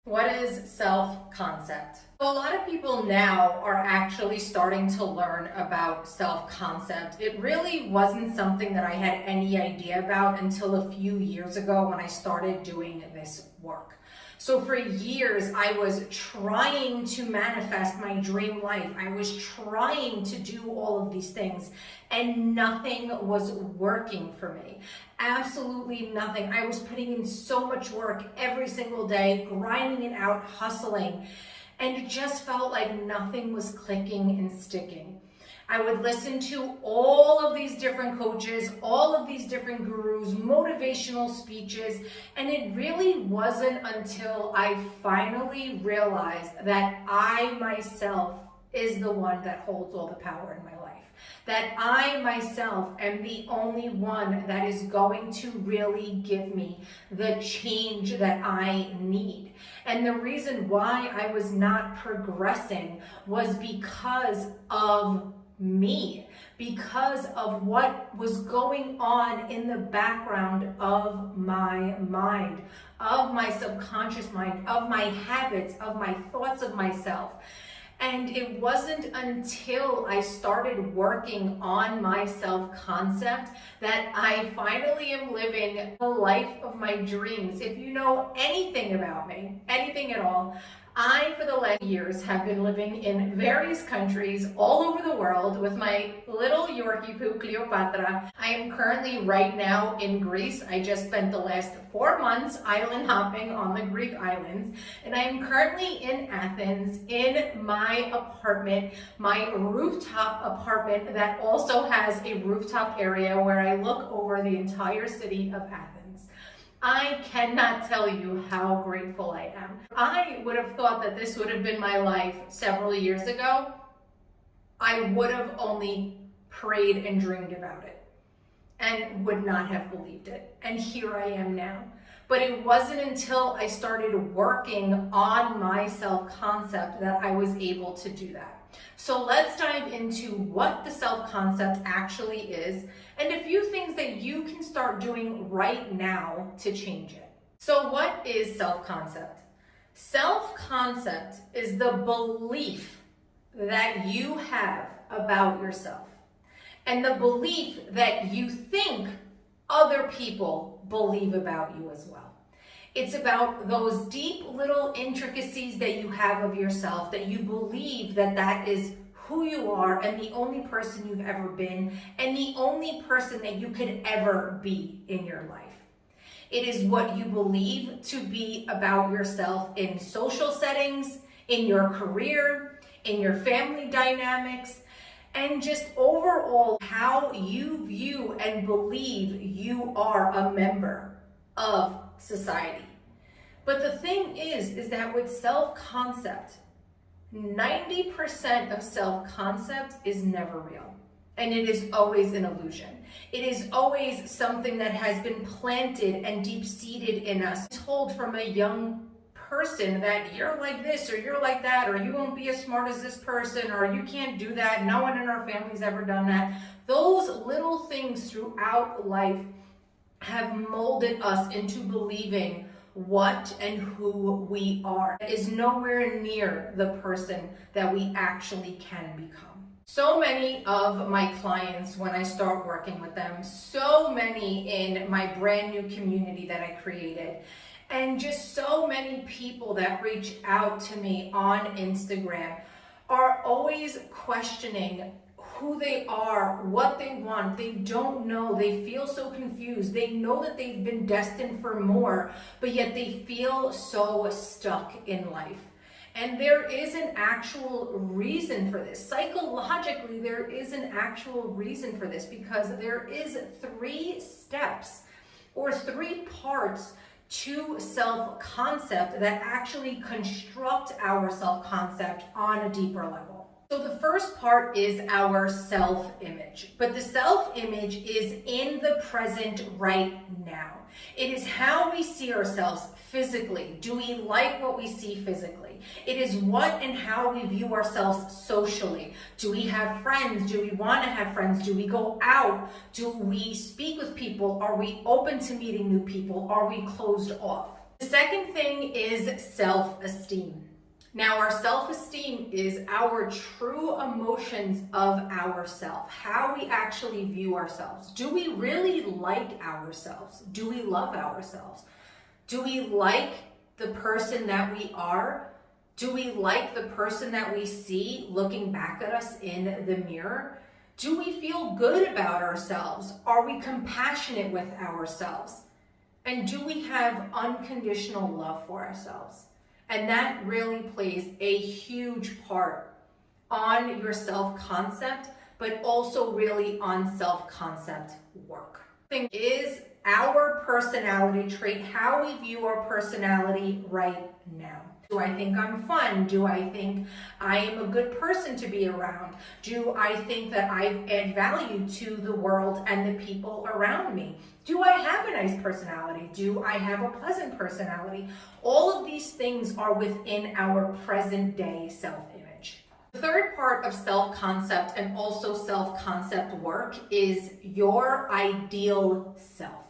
What is self-concept? So a lot of people now are actually starting to learn about self-concept. It really wasn't something that I had any idea about until a few years ago when I started doing this work. So for years, I was trying to manifest my dream life. I was trying to do all of these things, and nothing was working for me. Absolutely nothing. I was putting in so much work every single day, grinding it out, hustling, and it just felt like nothing was clicking and sticking. I would listen to all of these different coaches, all of these different gurus, motivational speeches, and it really wasn't until I finally realized that I myself is the one that holds all the power in my life. That I myself am the only one that is going to really give me the change that I need. And the reason why I was not progressing was because of me, because of what was going on in the background of my mind, of my subconscious mind, of my habits, of my thoughts of myself. And it wasn't until I started working on my self-concept that I finally am living the life of my dreams. If you know anything about me, anything at all, I, for the last years, have been living in various countries all over the world with my little Yorkie poo, Cleopatra. I am currently right now in Greece. I just spent the last 4 months island hopping on the Greek islands. And I am currently in Athens in my apartment, my rooftop apartment that also has a rooftop area where I look over the entire city of Athens. I cannot tell you how grateful I am. I would have thought that this would have been my life several years ago. I would have only prayed and dreamed about it and would not have believed it. And here I am now. But it wasn't until I started working on my self-concept that I was able to do that. So let's dive into what the self-concept actually is and a few things that you can start doing right now to change it. So what is self-concept? Self-concept is the belief that you have about yourself and the belief that you think other people believe about you as well. It's about those deep little intricacies that you have of yourself, that you believe that that is who you are and the only person you've ever been and the only person that you could ever be in your life. It is what you believe to be about yourself in social settings, in your career, in your family dynamics, and just overall how you view and believe you are a member of society. But the thing is that with self-concept, 90% of self-concept is never real. And it is always an illusion. It is always something that has been planted and deep-seated in us, told from a young person that you're like this or you're like that, or you won't be as smart as this person, or you can't do that. No one in our family's ever done that. Those little things throughout life have molded us into believing what and who we are. It is nowhere near the person that we actually can become. So many of my clients, when I start working with them, so many in my brand new community that I created, and just so many people that reach out to me on Instagram are always questioning who they are, what they want. They don't know. They feel so confused. They know that they've been destined for more, but yet they feel so stuck in life. And there is an actual reason for this. Psychologically, there is an actual reason for this because there is 3 steps or 3 parts to self-concept that actually construct our self-concept on a deeper level. So the first part is our self-image, but the self-image is in the present right now. It is how we see ourselves physically. Do we like what we see physically? It is what and how we view ourselves socially. Do we have friends? Do we want to have friends? Do we go out? Do we speak with people? Are we open to meeting new people? Are we closed off? The second thing is self-esteem. Now, our self-esteem is our true emotions of ourselves, how we actually view ourselves. Do we really like ourselves? Do we love ourselves? Do we like the person that we are? Do we like the person that we see looking back at us in the mirror? Do we feel good about ourselves? Are we compassionate with ourselves? And do we have unconditional love for ourselves? And that really plays a huge part on your self-concept, but also really on self-concept work. Thing is our personality trait, how we view our personality right now. Do I think I'm fun? Do I think I am a good person to be around? Do I think that I add value to the world and the people around me? Do I have a nice personality? Do I have a pleasant personality? All of these things are within our present day self-image. The third part of self-concept and also self-concept work is your ideal self.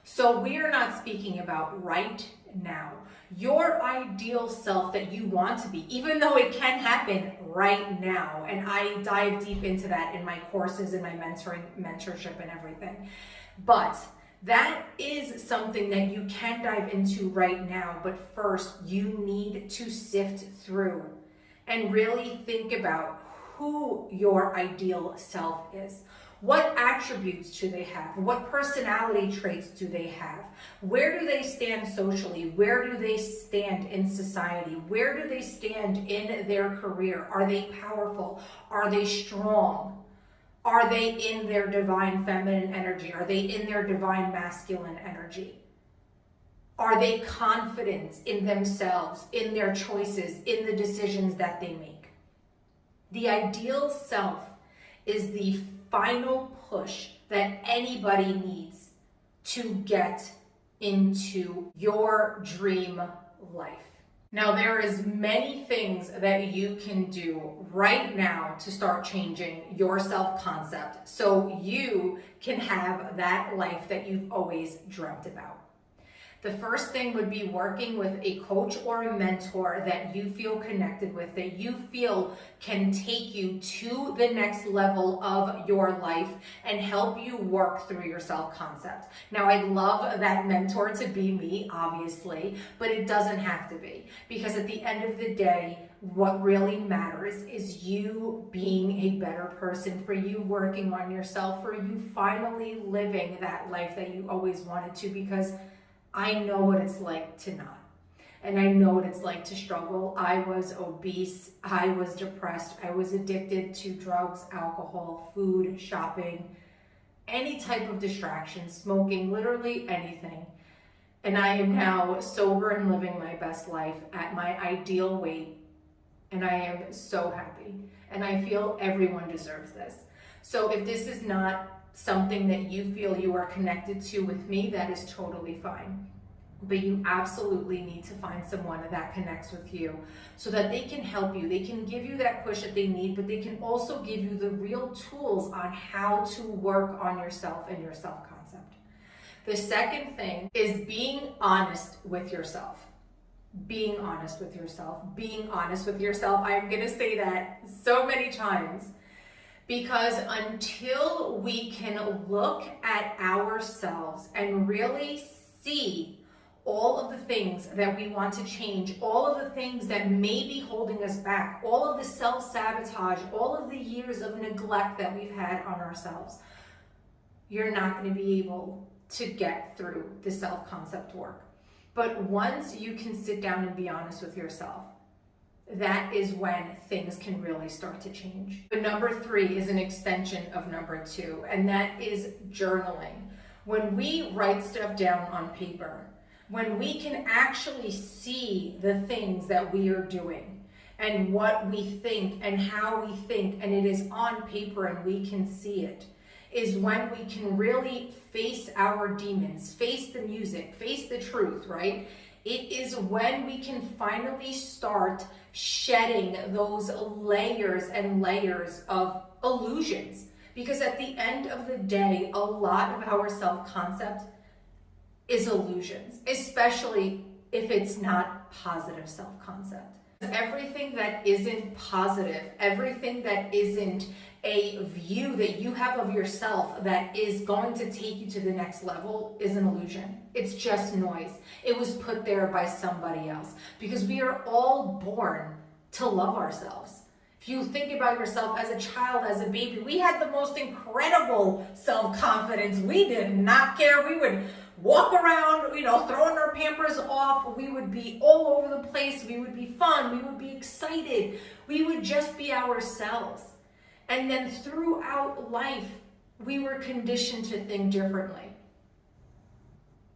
So we are not speaking about right now. Your ideal self that you want to be, even though it can happen right now. And I dive deep into that in my courses and my mentorship and everything. But that is something that you can dive into right now. But first, you need to sift through and really think about who your ideal self is. What attributes do they have? What personality traits do they have? Where do they stand socially? Where do they stand in society? Where do they stand in their career? Are they powerful? Are they strong? Are they in their divine feminine energy? Are they in their divine masculine energy? Are they confident in themselves, in their choices, in the decisions that they make? The ideal self is the final push that anybody needs to get into your dream life. Now, there is many things that you can do right now to start changing your self-concept so you can have that life that you've always dreamt about. The first thing would be working with a coach or a mentor that you feel connected with, that you feel can take you to the next level of your life and help you work through your self-concept. Now, I'd love that mentor to be me, obviously, but it doesn't have to be, because at the end of the day, what really matters is you being a better person, for you working on yourself, for you finally living that life that you always wanted to, because I know what it's like to not. And I know what it's like to struggle. I was obese, I was depressed, I was addicted to drugs, alcohol, food, shopping, any type of distraction, smoking, literally anything. And I am now sober and living my best life at my ideal weight. And I am so happy. And I feel everyone deserves this. So if this is not something that you feel you are connected to with me, that is totally fine. But you absolutely need to find someone that connects with you so that they can help you. They can give you that push that they need, but they can also give you the real tools on how to work on yourself and your self-concept. The second thing is being honest with yourself. Being honest with yourself. Being honest with yourself. I'm going to say that so many times. Because until we can look at ourselves and really see all of the things that we want to change, all of the things that may be holding us back, all of the self-sabotage, all of the years of neglect that we've had on ourselves, you're not going to be able to get through the self-concept work. But once you can sit down and be honest with yourself, that is when things can really start to change. But number 3 is an extension of number 2, and that is journaling. When we write stuff down on paper, when we can actually see the things that we are doing and what we think and how we think, and it is on paper and we can see it, is when we can really face our demons, face the music, face the truth, right? It is when we can finally start shedding those layers and layers of illusions. Because at the end of the day, a lot of our self-concept is illusions, especially if it's not positive self-concept. Everything that isn't positive, everything that isn't a view that you have of yourself that is going to take you to the next level is an illusion. It's just noise. It was put there by somebody else, because we are all born to love ourselves. If you think about yourself as a child, as a baby, we had the most incredible self-confidence. We did not care. We would walk around, throwing our Pampers off. We would be all over the place. We would be fun. We would be excited. We would just be ourselves. And then throughout life, we were conditioned to think differently.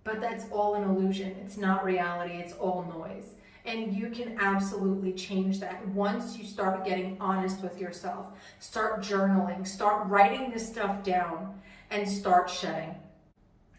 But that's all an illusion. It's not reality. It's all noise. And you can absolutely change that once you start getting honest with yourself. Start journaling, start writing this stuff down, and start shedding.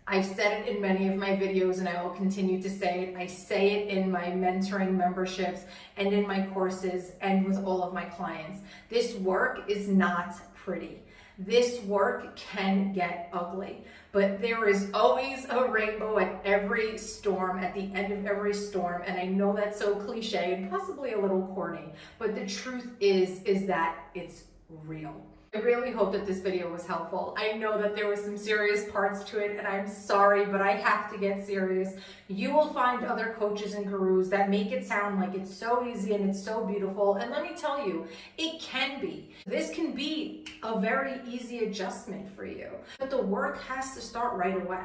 I've said it in many of my videos, and I will continue to say it. I say it in my mentoring memberships and in my courses and with all of my clients. This work is not pretty. This work can get ugly, but there is always a rainbow at every storm, at the end of every storm. And I know that's so cliche and possibly a little corny, but the truth is that it's real. I really hope that this video was helpful. I know that there was some serious parts to it, and I'm sorry, but I have to get serious. You will find other coaches and gurus that make it sound like it's so easy and it's so beautiful. And let me tell you, it can be. This can be a very easy adjustment for you, but the work has to start right away.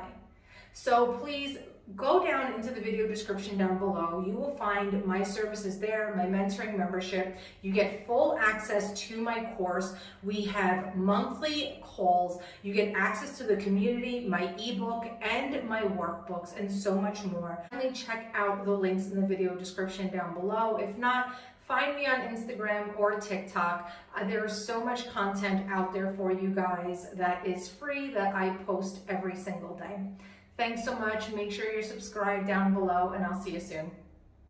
So please go down into the video description down below. You will find my services there, my mentoring membership. You get full access to my course. We have monthly calls. You get access to the community, my ebook, and my workbooks, and so much more. Finally, check out the links in the video description down below. If not, find me on Instagram or TikTok. There is so much content out there for you guys that is free that I post every single day. Thanks so much. Make sure you're subscribed down below, and I'll see you soon.